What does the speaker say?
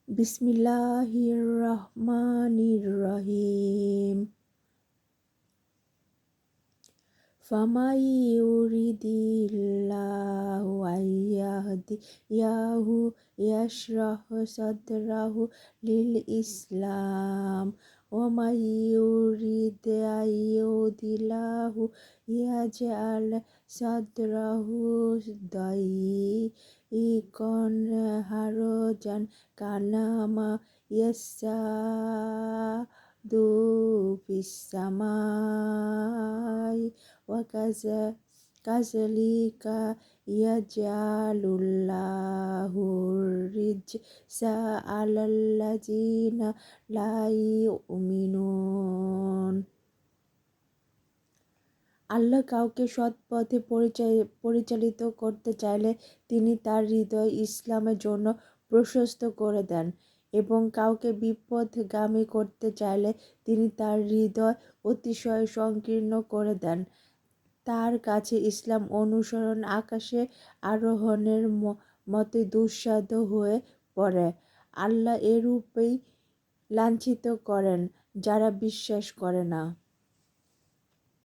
বিসমিল্লাহির রহমানির রহিম। ফামাই ইউরিদিল্লাহু আইয়াহদিয়াহু ইয়াশরাহ সাদরাহু লিল ইসলাম ওয়া মাই ইউরিদ আইয়ুদিল্লাহু ইয়াজআল সাদরাহু দাইয়িকান হারাজান কান্নামা ইয়াসসাদু ফিস সামাই ওয়া কাযালিকা ইয়াজআলুল্লাহুর রিজসা আলাল্লাযিনা লা ইউমিনুন। আল্লাহ কাউকে সৎ পথে পরিচালিত করতে চাইলে তিনি তার হৃদয় ইসলামের জন্য প্রশস্ত করে দেন, এবং কাউকে বিপথগামী করতে চাইলে তিনি তার হৃদয় অতিশয় সংকীর্ণ করে দেন। তার কাছে ইসলাম অনুসরণ আকাশে আরোহণের মতোই দুঃসাধ্য হয়ে পড়ে। আল্লাহ এরূপেই লাঞ্ছিত করেন যারা বিশ্বাস করে না।